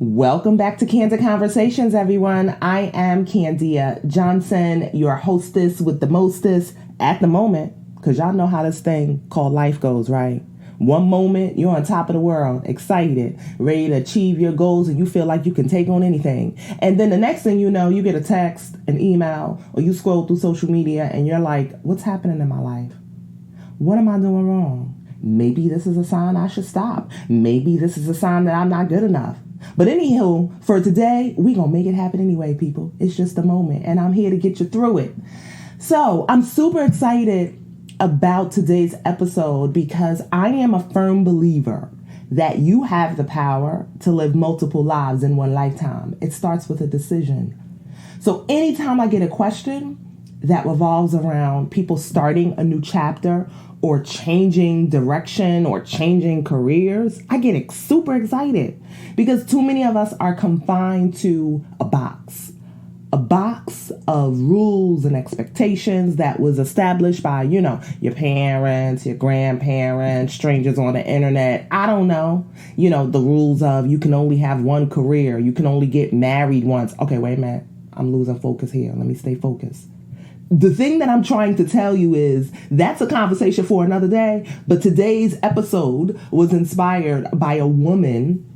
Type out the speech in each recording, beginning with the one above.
Welcome back to Candid Conversations, everyone. I am Candia Johnson, your hostess with the mostest at the moment, because y'all know how this thing called life goes, right? One moment, you're on top of the world, excited, ready to achieve your goals, and you feel like you can take on anything. And then the next thing you know, you get a text, an email, or you scroll through social media, and you're like, what's happening in my life? What am I doing wrong? Maybe this is a sign I should stop. Maybe this is a sign that I'm not good enough. But anywho, for today, we gonna make it happen anyway, people. It's just a moment, and I'm here to get you through it. So I'm super excited about today's episode because I am a firm believer that you have the power to live multiple lives in one lifetime. It starts with a decision. So anytime I get a question that revolves around people starting a new chapter or changing direction or changing careers, I get super excited because too many of us are confined to a box of rules and expectations that was established by, your parents, your grandparents, strangers on the internet. I don't know, the rules of you can only have one career. You can only get married once. Okay, wait a minute. I'm losing focus here. Let me stay focused. The thing that I'm trying to tell you is that's a conversation for another day. But today's episode was inspired by a woman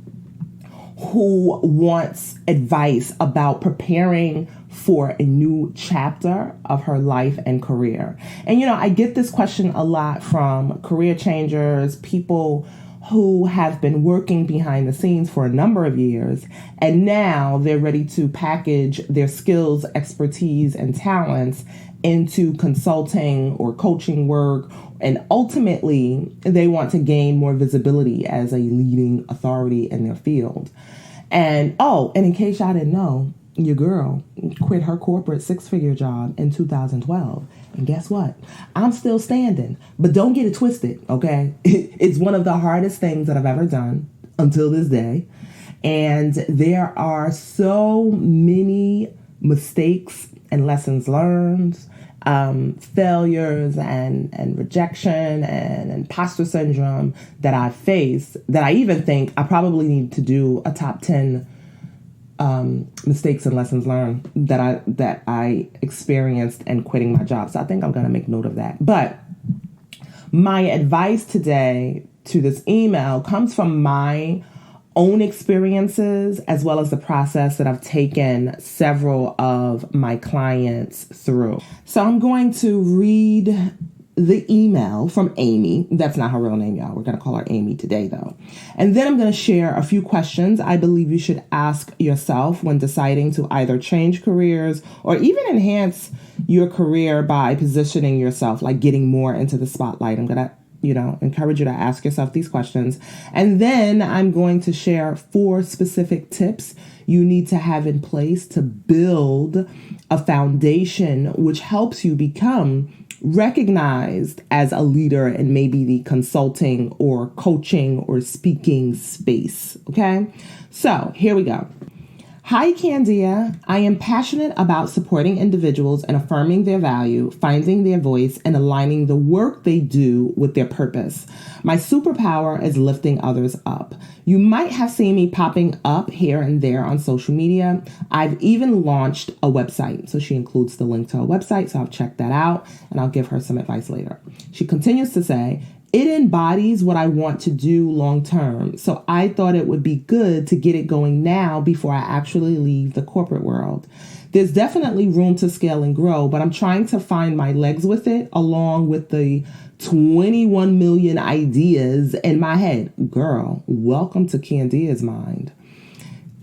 who wants advice about preparing for a new chapter of her life and career. And, I get this question a lot from career changers, people who have been working behind the scenes for a number of years, and now they're ready to package their skills, expertise, and talents into consulting or coaching work, and ultimately they want to gain more visibility as a leading authority in their field. And in case y'all didn't know, your girl quit her corporate six-figure job in 2012. And guess what? I'm still standing. But don't get it twisted, okay? It's one of the hardest things that I've ever done until this day. And there are so many mistakes and lessons learned, failures and rejection and imposter syndrome that I face that I even think I probably need to do a top 10 mistakes and lessons learned that I experienced in quitting my job. So I think I'm going to make note of that. But my advice today to this email comes from my own experiences as well as the process that I've taken several of my clients through. So I'm going to read the email from Amy. That's not her real name, y'all. We're going to call her Amy today, though. And then I'm going to share a few questions I believe you should ask yourself when deciding to either change careers or even enhance your career by positioning yourself, like getting more into the spotlight. I'm going to encourage you to ask yourself these questions. And then I'm going to share 4 specific tips you need to have in place to build a foundation which helps you become recognized as a leader in maybe the consulting or coaching or speaking space. Okay, so here we go. Hi, Candia. I am passionate about supporting individuals and affirming their value, finding their voice, and aligning the work they do with their purpose. My superpower is lifting others up. You might have seen me popping up here and there on social media. I've even launched a website. So she includes the link to her website. So I've checked that out and I'll give her some advice later. She continues to say, it embodies what I want to do long term, so I thought it would be good to get it going now before I actually leave the corporate world. There's definitely room to scale and grow, but I'm trying to find my legs with it along with the 21 million ideas in my head. Girl, welcome to Candia's mind.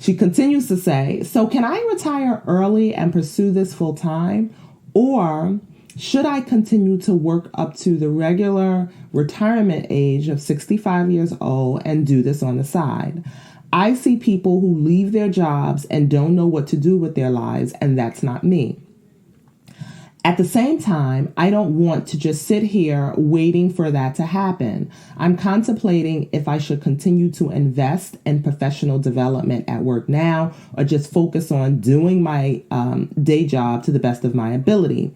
She continues to say, so can I retire early and pursue this full time, or should I continue to work up to the regular retirement age of 65 years old and do this on the side? I see people who leave their jobs and don't know what to do with their lives, and that's not me. At the same time, I don't want to just sit here waiting for that to happen. I'm contemplating if I should continue to invest in professional development at work now or just focus on doing my day job to the best of my ability.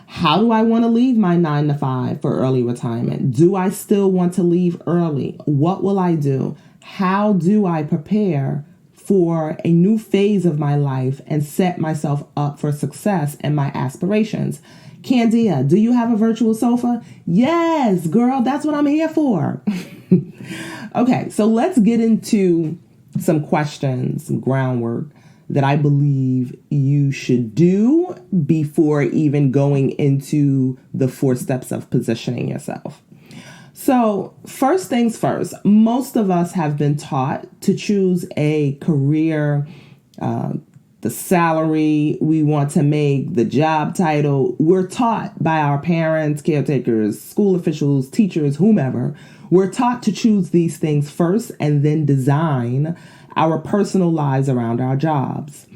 How do I want to leave my 9 to 5 for early retirement? Do I still want to leave early? What will I do? How do I prepare for a new phase of my life and set myself up for success and my aspirations. Candia, do you have a virtual sofa? Yes, girl, that's what I'm here for. Okay, so let's get into some questions, some groundwork that I believe you should do before even going into the 4 steps of positioning yourself. So first things first, most of us have been taught to choose a career, the salary we want to make, the job title. We're taught by our parents, caretakers, school officials, teachers, whomever. We're taught to choose these things first and then design our personal lives around our jobs.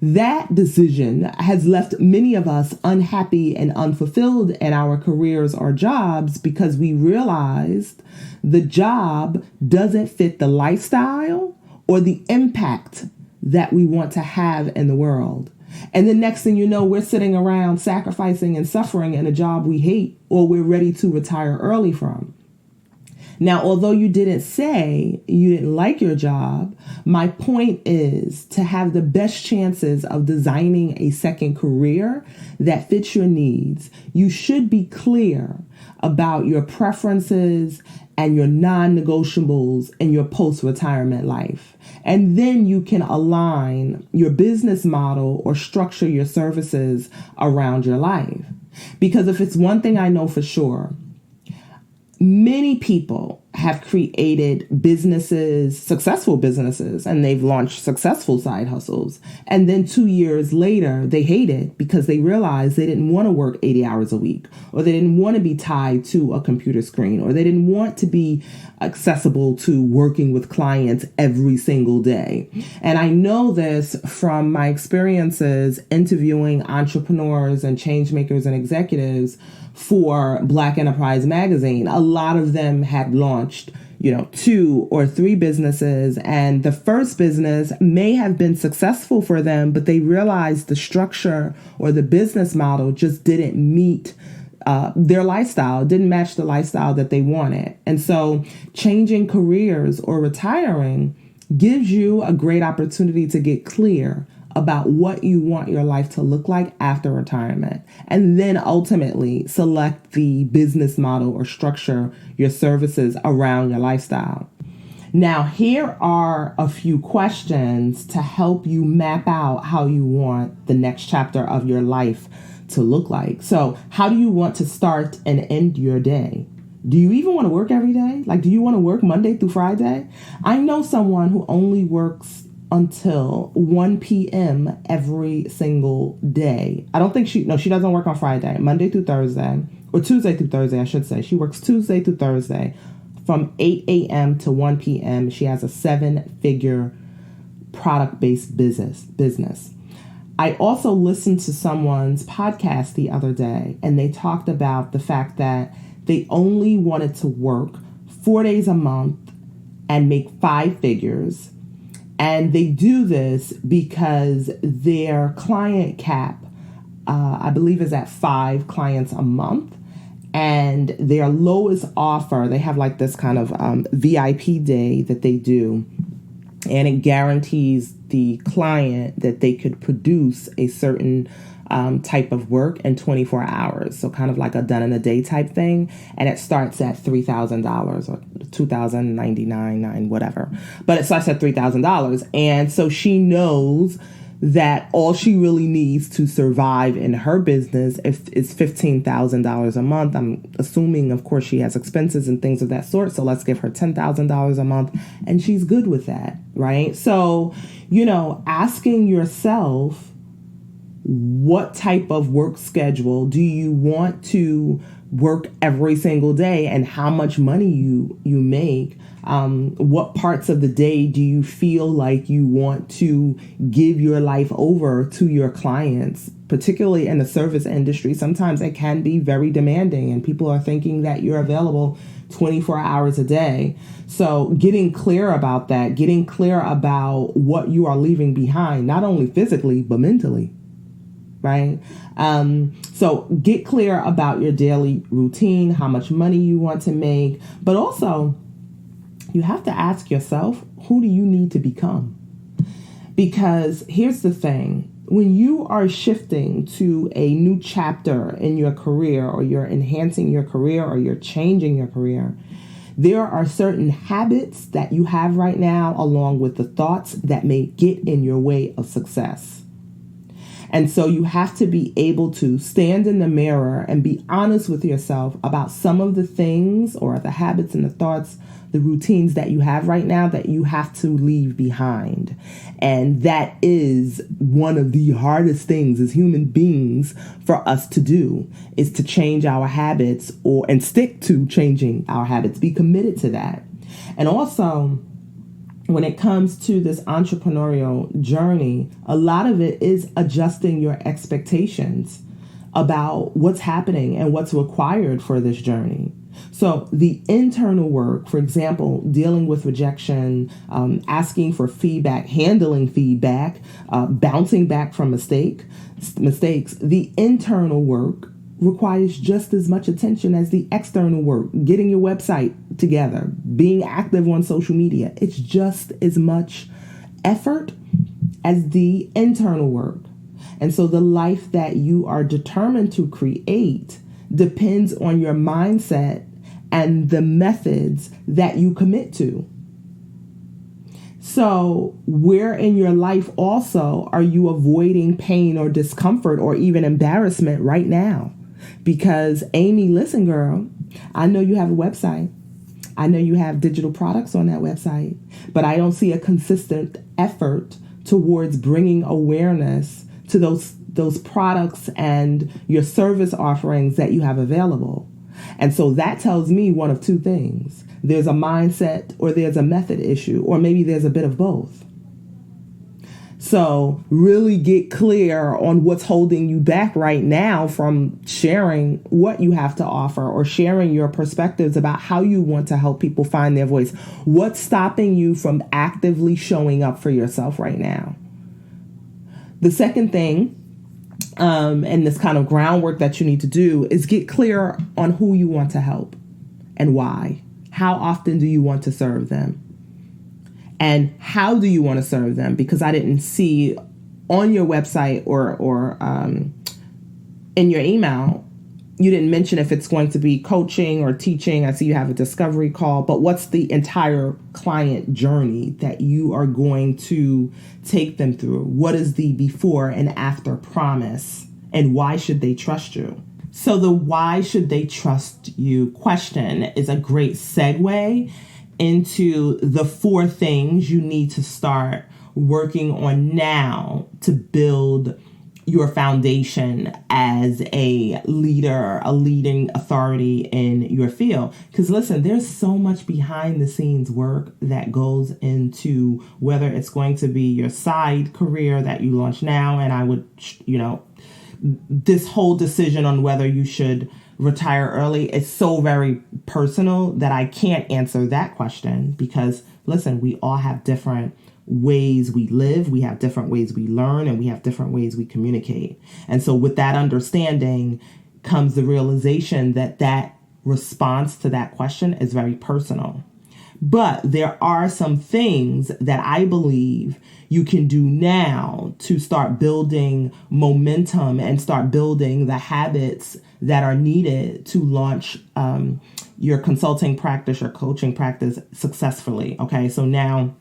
That decision has left many of us unhappy and unfulfilled in our careers or jobs because we realized the job doesn't fit the lifestyle or the impact that we want to have in the world. And the next thing you know, we're sitting around sacrificing and suffering in a job we hate or we're ready to retire early from. Now, although you didn't say you didn't like your job, my point is to have the best chances of designing a second career that fits your needs. You should be clear about your preferences and your non-negotiables in your post-retirement life. And then you can align your business model or structure your services around your life. Because if it's one thing I know for sure, many people have created businesses, successful businesses, and they've launched successful side hustles. And then 2 years later, they hate it because they realized they didn't want to work 80 hours a week, or they didn't want to be tied to a computer screen, or they didn't want to be accessible to working with clients every single day. And I know this from my experiences interviewing entrepreneurs and change makers and executives for Black Enterprise Magazine. A lot of them had launched, 2 or 3 businesses, and the first business may have been successful for them, but they realized the structure or the business model just didn't meet their lifestyle, didn't match the lifestyle that they wanted. And so changing careers or retiring gives you a great opportunity to get clear about what you want your life to look like after retirement, and then ultimately select the business model or structure your services around your lifestyle. Now, here are a few questions to help you map out how you want the next chapter of your life to look like. So, how do you want to start and end your day? Do you even want to work every day? Like, do you want to work Monday through Friday? I know someone who only works until 1 p.m. every single day. I don't think she doesn't work on Friday, Monday through Thursday, or Tuesday through Thursday, I should say. She works Tuesday through Thursday from 8 a.m. to 1 p.m. She has a 7-figure product-based business. I also listened to someone's podcast the other day, and they talked about the fact that they only wanted to work 4 days a month and make 5 figures. And they do this because their client cap, I believe, is at 5 clients a month. And their lowest offer, they have like this kind of VIP day that they do. And it guarantees the client that they could produce a certain type of work in 24 hours. So kind of like a done in a day type thing. And it starts at $3,000 or $2,099, whatever. But it starts at $3,000. And so she knows that all she really needs to survive in her business is $15,000 a month. I'm assuming, of course, she has expenses and things of that sort. So let's give her $10,000 a month. And she's good with that, right? So, asking yourself, what type of work schedule do you want to work every single day, and how much money you make? What parts of the day do you feel like you want to give your life over to your clients, particularly in the service industry? Sometimes it can be very demanding, and people are thinking that you're available 24 hours a day. So getting clear about that, getting clear about what you are leaving behind, not only physically, but mentally. Right? So get clear about your daily routine, how much money you want to make, but also you have to ask yourself, who do you need to become? Because here's the thing. When you are shifting to a new chapter in your career, or you're enhancing your career, or you're changing your career, there are certain habits that you have right now, along with the thoughts that may get in your way of success. And so you have to be able to stand in the mirror and be honest with yourself about some of the things, or the habits and the thoughts, the routines that you have right now that you have to leave behind. And that is one of the hardest things as human beings for us to do, is to change our habits, and stick to changing our habits, be committed to that. And also, when it comes to this entrepreneurial journey, a lot of it is adjusting your expectations about what's happening and what's required for this journey. So the internal work, for example, dealing with rejection, asking for feedback, handling feedback, bouncing back from mistakes, the internal work requires just as much attention as the external work. Getting your website together, being active on social media, it's just as much effort as the internal work. And so the life that you are determined to create depends on your mindset and the methods that you commit to. So where in your life also are you avoiding pain or discomfort or even embarrassment right now? Because Amy, listen, girl, I know you have a website. I know you have digital products on that website, but I don't see a consistent effort towards bringing awareness to those products and your service offerings that you have available. And so that tells me one of two things. There's a mindset, or there's a method issue, or maybe there's a bit of both. So really get clear on what's holding you back right now from sharing what you have to offer, or sharing your perspectives about how you want to help people find their voice. What's stopping you from actively showing up for yourself right now? The second thing, and this kind of groundwork that you need to do, is get clear on who you want to help and why. How often do you want to serve them? And how do you want to serve them? Because I didn't see on your website or in your email, you didn't mention if it's going to be coaching or teaching. I see you have a discovery call, but what's the entire client journey that you are going to take them through? What is the before and after promise, and why should they trust you? So the why should they trust you question is a great segue into the 4 things you need to start working on now to build your foundation as a leader, a leading authority in your field. Because listen, there's so much behind the scenes work that goes into whether it's going to be your side career that you launch now. And I would, this whole decision on whether you should retire early is so very personal that I can't answer that question, because listen, we all have different ways we live, we have different ways we learn, and we have different ways we communicate. And so with that understanding comes the realization that that response to that question is very personal. But there are some things that I believe you can do now to start building momentum and start building the habits that are needed to launch your consulting practice or coaching practice successfully. Okay, so now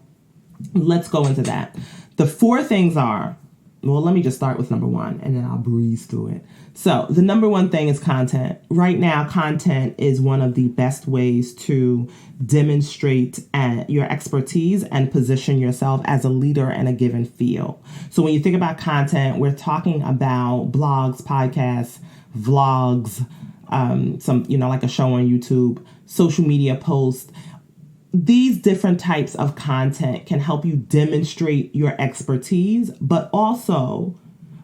let's go into that. The 4 things are, well, let me just start with number 1 and then I'll breeze through it. So the number 1 thing is content. Right now, content is one of the best ways to demonstrate your expertise and position yourself as a leader in a given field. So when you think about content, we're talking about blogs, podcasts, vlogs, some, like a show on YouTube, social media posts. These different types of content can help you demonstrate your expertise, but also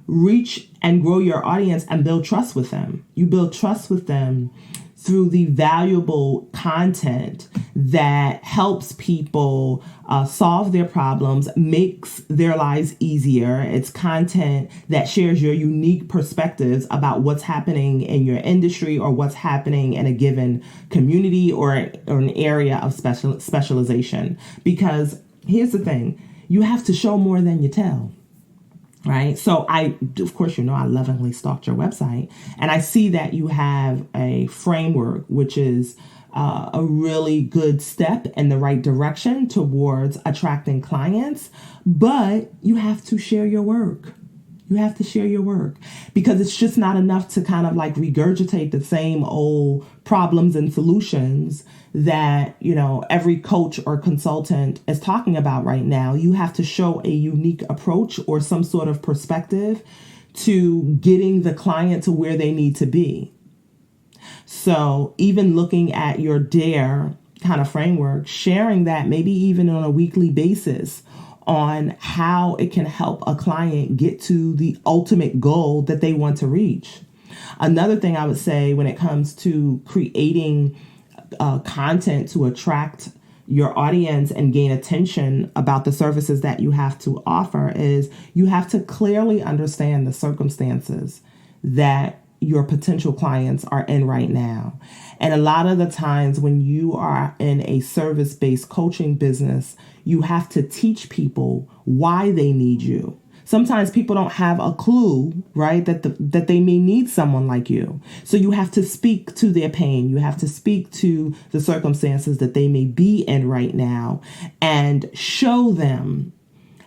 reach and grow your audience and build trust with them. You build trust with them through the valuable content that helps people solve their problems, makes their lives easier. It's content that shares your unique perspectives about what's happening in your industry or what's happening in a given community or an area of specialization. Because here's the thing. you have to show more than you tell. Right. So of course, I lovingly stalked your website, and I see that you have a framework, which is a really good step in the right direction towards attracting clients. But you have to share your work. You have to share your work, because it's just not enough to kind of like regurgitate the same old problems and solutions that, every coach or consultant is talking about right now. You have to show a unique approach or some sort of perspective to getting the client to where they need to be. So even looking at your DARE kind of framework, sharing that maybe even on a weekly basis on how it can help a client get to the ultimate goal that they want to reach. Another thing I would say when it comes to creating content to attract your audience and gain attention about the services that you have to offer is you have to clearly understand the circumstances that your potential clients are in right now. And a lot of the times when you are in a service-based coaching business, you have to teach people why they need you. Sometimes people don't have a clue, right, that they may need someone like you. So you have to speak to their pain. You have to speak to the circumstances that they may be in right now and show them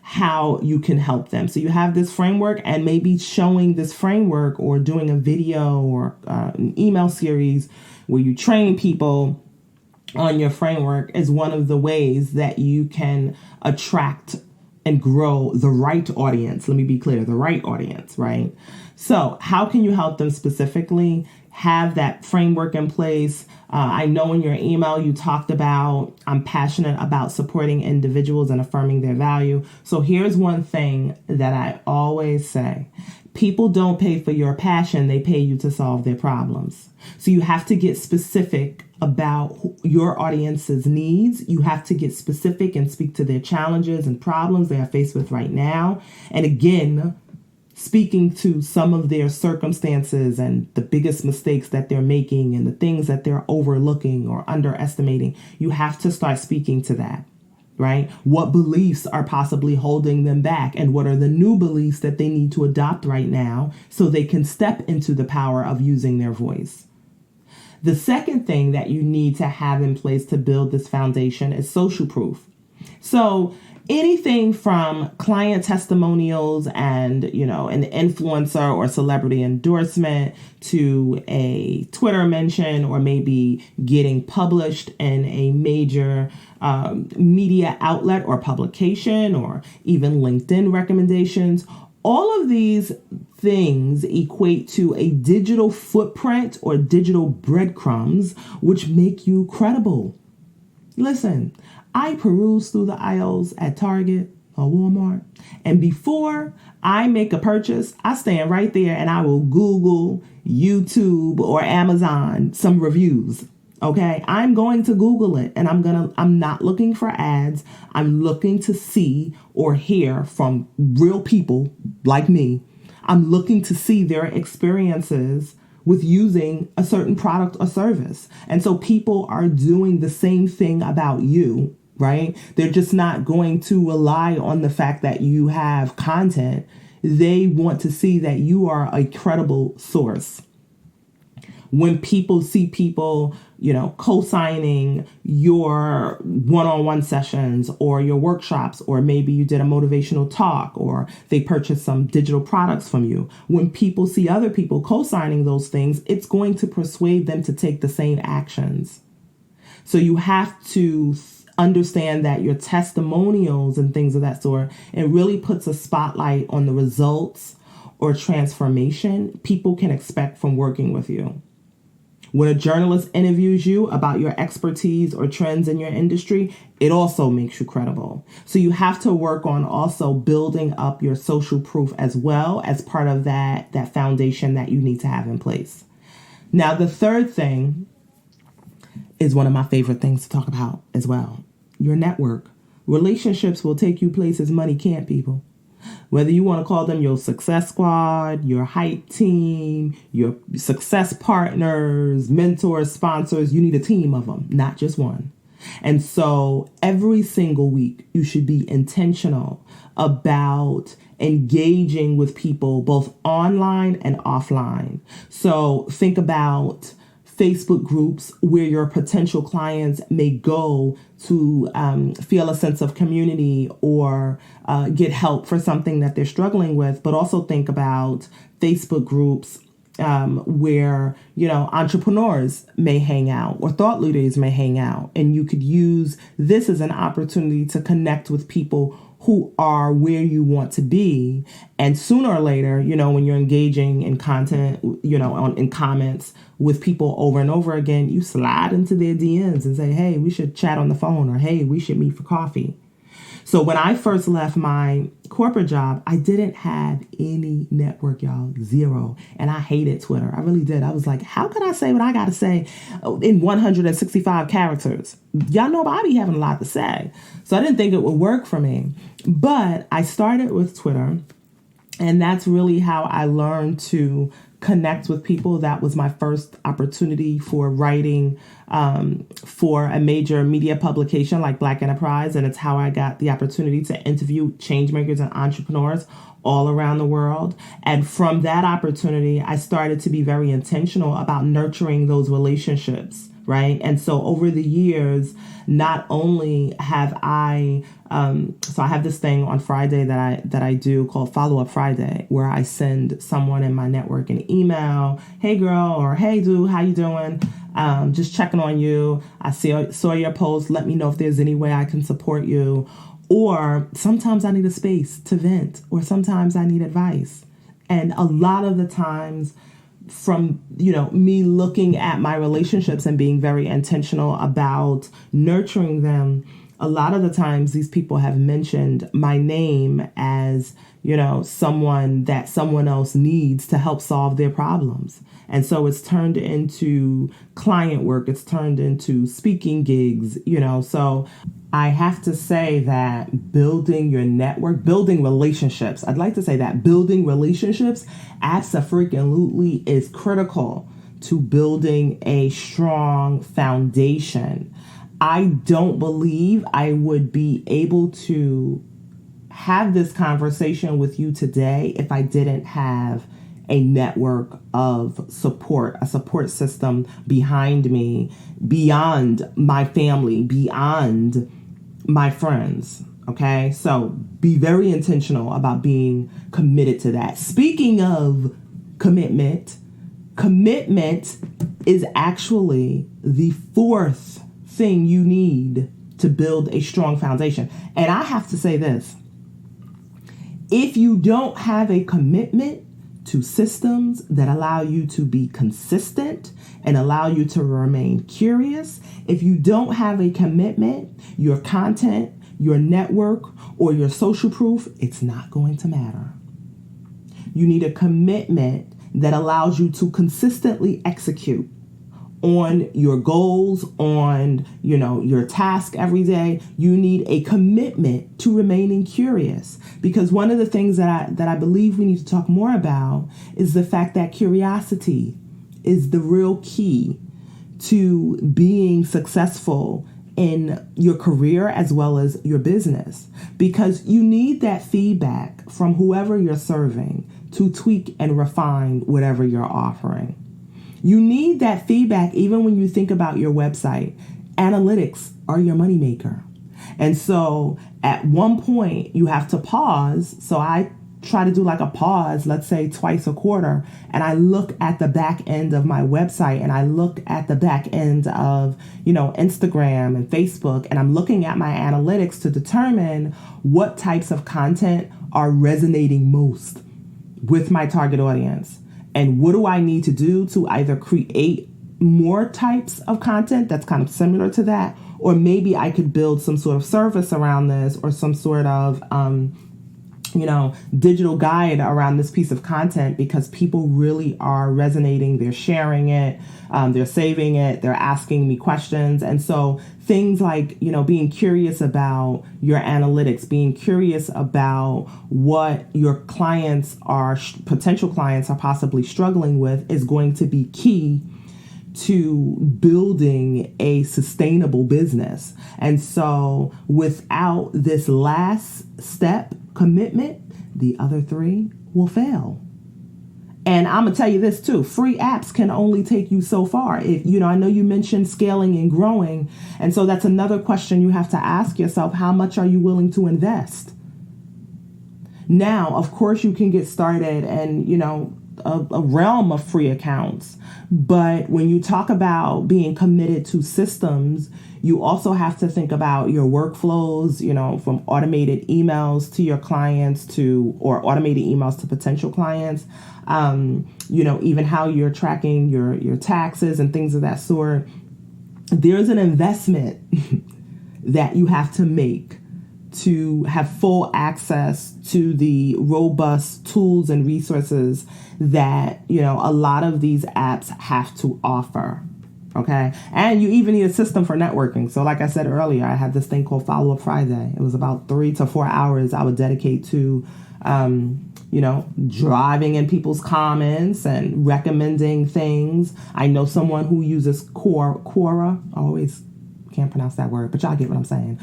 how you can help them. So you have this framework, and maybe showing this framework or doing a video or an email series where you train people on your framework is one of the ways that you can attract and grow the right audience. Let me be clear, the right audience, right? So how can you help them specifically? Have that framework in place. I know in your email you talked about, I'm passionate about supporting individuals and affirming their value. So here's one thing that I always say. People don't pay for your passion, they pay you to solve their problems. So you have to get specific about your audience's needs. You have to get specific and speak to their challenges and problems they are faced with right now. And again, speaking to some of their circumstances and the biggest mistakes that they're making and the things that they're overlooking or underestimating. You have to start speaking to that, right? What beliefs are possibly holding them back, and what are the new beliefs that they need to adopt right now so they can step into the power of using their voice. The second thing that you need to have in place to build this foundation is social proof. So anything from client testimonials and, an influencer or celebrity endorsement to a Twitter mention, or maybe getting published in a major media outlet or publication, or even LinkedIn recommendations. All of these things equate to a digital footprint or digital breadcrumbs, which make you credible. Listen, I peruse through the aisles at Target or Walmart, and before I make a purchase, I stand right there and I will Google, YouTube, or Amazon some reviews. Okay, I'm going to Google it, and I'm not looking for ads. I'm looking to see or hear from real people like me. I'm looking to see their experiences with using a certain product or service. And so people are doing the same thing about you, right? They're just not going to rely on the fact that you have content. They want to see that you are a credible source. When people see people, co-signing your one-on-one sessions or your workshops, or maybe you did a motivational talk, or they purchased some digital products from you. When people see other people co-signing those things, it's going to persuade them to take the same actions. So you have to understand that your testimonials and things of that sort, it really puts a spotlight on the results or transformation people can expect from working with you. When a journalist interviews you about your expertise or trends in your industry, it also makes you credible. So you have to work on also building up your social proof as well as part of that foundation that you need to have in place. Now, the third thing is one of my favorite things to talk about as well. Your network. Relationships will take you places money can't, people. Whether you want to call them your success squad, your hype team, your success partners, mentors, sponsors, you need a team of them, not just one. And so every single week, you should be intentional about engaging with people both online and offline. So think about Facebook groups where your potential clients may go to feel a sense of community or get help for something that they're struggling with. But also think about Facebook groups where, entrepreneurs may hang out or thought leaders may hang out. And you could use this as an opportunity to connect with people who are where you want to be. And sooner or later, when you're engaging in content, in comments with people over and over again, you slide into their DMs and say, hey, we should chat on the phone, or hey, we should meet for coffee. So when I first left my corporate job, I didn't have any network, y'all, zero. And I hated Twitter. I really did. I was like, how could I say what I got to say in 165 characters? Y'all know I be having a lot to say. So I didn't think it would work for me. But I started with Twitter, and that's really how I learned to connect with people. That was my first opportunity for writing for a major media publication like Black Enterprise. And it's how I got the opportunity to interview changemakers and entrepreneurs all around the world. And from that opportunity, I started to be very intentional about nurturing those relationships. Right. And so over the years, not only have I so I have this thing on Friday that I do called Follow Up Friday, where I send someone in my network an email. Hey, girl, or hey, dude, how you doing? Just checking on you. I saw your post. Let me know if there's any way I can support you. Or sometimes I need a space to vent, or sometimes I need advice. And a lot of the times, from me looking at my relationships and being very intentional about nurturing them, a lot of the times these people have mentioned my name as someone that someone else needs to help solve their problems. And so it's turned into client work, it's turned into speaking gigs, so I have to say that building your network, building relationships, I'd like to say that building relationships absolutely is critical to building a strong foundation. I don't believe I would be able to have this conversation with you today if I didn't have a network of support, a support system behind me, beyond my family, beyond my friends. Okay, so be very intentional about being committed to that. Speaking of commitment is actually the fourth thing you need to build a strong foundation. And I have to say this: if you don't have a commitment to systems that allow you to be consistent and allow you to remain curious, if you don't have a commitment, your content, your network, or your social proof, it's not going to matter. You need a commitment that allows you to consistently execute on your goals, on, your task every day. You need a commitment to remaining curious, because one of the things that I believe we need to talk more about is the fact that curiosity is the real key to being successful in your career as well as your business, because you need that feedback from whoever you're serving to tweak and refine whatever you're offering. You need that feedback even when you think about your website. Analytics are your moneymaker. And so at one point you have to pause. So I try to do like a pause, let's say twice a quarter, and I look at the back end of my website, and I look at the back end of, Instagram and Facebook, and I'm looking at my analytics to determine what types of content are resonating most with my target audience. And what do I need to do to either create more types of content that's kind of similar to that, or maybe I could build some sort of service around this, or some sort of, digital guide around this piece of content, because people really are resonating. They're sharing it. They're saving it. They're asking me questions. And so things like, being curious about your analytics, being curious about what your clients are, potential clients are possibly struggling with, is going to be key to building a sustainable business. And so without this last step commitment, the other three will fail. And I'm going to tell you this too, free apps can only take you so far. If, I know you mentioned scaling and growing. And so that's another question you have to ask yourself. How much are you willing to invest? Now, of course, you can get started and, a realm of free accounts. But when you talk about being committed to systems, you also have to think about your workflows, from automated emails to your clients or automated emails to potential clients, even how you're tracking your taxes and things of that sort. There's an investment that you have to make to have full access to the robust tools and resources that, a lot of these apps have to offer. Okay. And you even need a system for networking. So like I said earlier, I had this thing called Follow Up Friday. It was about 3 to 4 hours I would dedicate to, driving in people's comments and recommending things. I know someone who uses Quora. I always can't pronounce that word, but y'all get what I'm saying.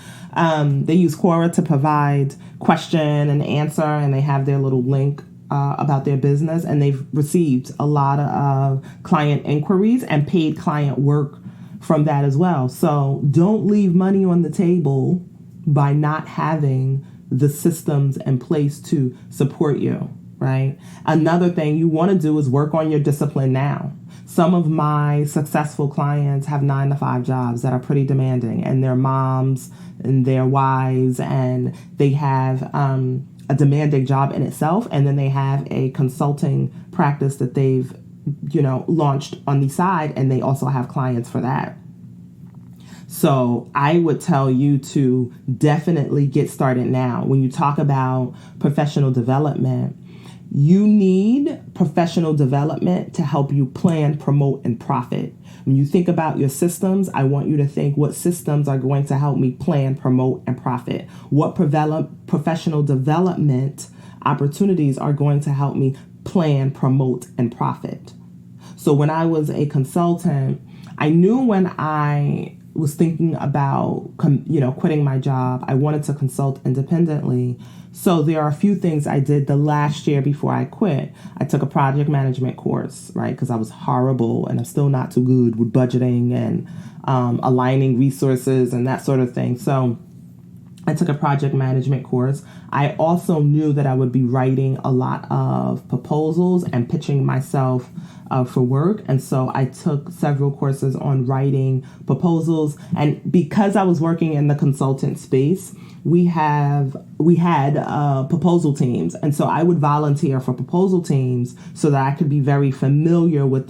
They use Quora to provide question and answer, and they have their little link about their business, and they've received a lot of client inquiries and paid client work from that as well. So don't leave money on the table by not having the systems in place to support you, right? Another thing you want to do is work on your discipline now. Some of my successful clients have 9-to-5 jobs that are pretty demanding, and they're moms and they're wives, and they have a demanding job in itself. And then they have a consulting practice that they've, launched on the side, and they also have clients for that. So I would tell you to definitely get started now. When you talk about professional development, you need professional development to help you plan, promote, and profit. When you think about your systems, I want you to think, what systems are going to help me plan, promote, and profit? What professional development opportunities are going to help me plan, promote, and profit? So when I was a consultant, I knew when I was thinking about, quitting my job, I wanted to consult independently. So there are a few things I did the last year before I quit. I took a project management course, right? Because I was horrible, and I'm still not too good with budgeting and aligning resources and that sort of thing. So I took a project management course. I also knew that I would be writing a lot of proposals and pitching myself for work. And so I took several courses on writing proposals. And because I was working in the consultant space, we had proposal teams. And so I would volunteer for proposal teams so that I could be very familiar with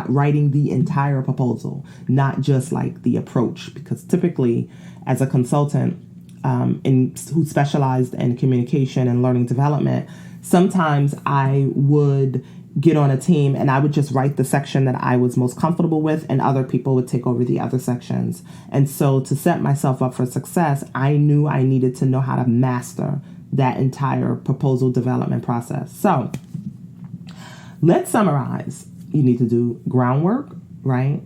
writing the entire proposal, not just like the approach. Because typically as a consultant, who specialized in communication and learning development, sometimes I would get on a team and I would just write the section that I was most comfortable with, and other people would take over the other sections. And so to set myself up for success, I knew I needed to know how to master that entire proposal development process. So let's summarize. You need to do groundwork, right?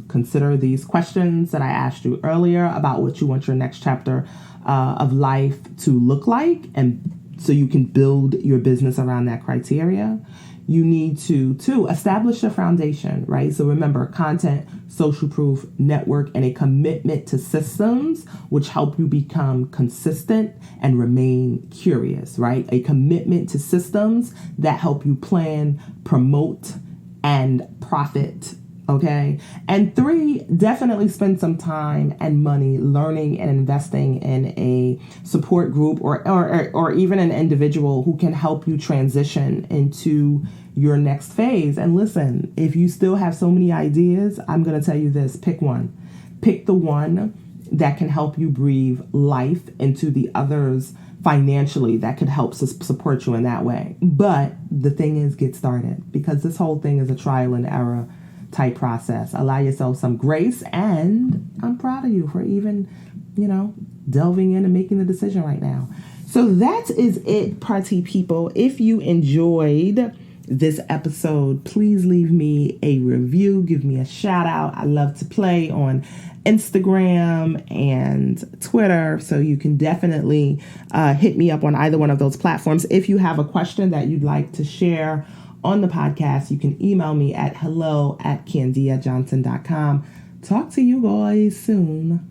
Consider these questions that I asked you earlier about what you want your next chapter of life to look like, and so you can build your business around that criteria. You need to establish a foundation, right? So remember, content, social proof, network, and a commitment to systems which help you become consistent and remain curious, right? A commitment to systems that help you plan, promote, and profit. Okay. And 3, definitely spend some time and money learning and investing in a support group or even an individual who can help you transition into your next phase. And listen, if you still have so many ideas, I'm going to tell you this, pick one. Pick the one that can help you breathe life into the others financially, that could help support you in that way. But the thing is, get started, because this whole thing is a trial and error type process. Allow yourself some grace, and I'm proud of you for even, delving in and making the decision right now. So that is it, party people. If you enjoyed this episode, please leave me a review. Give me a shout out. I love to play on Instagram and Twitter, so you can definitely hit me up on either one of those platforms. If you have a question that you'd like to share on the podcast, you can email me at hello@candiajohnson.com. Talk to you guys soon.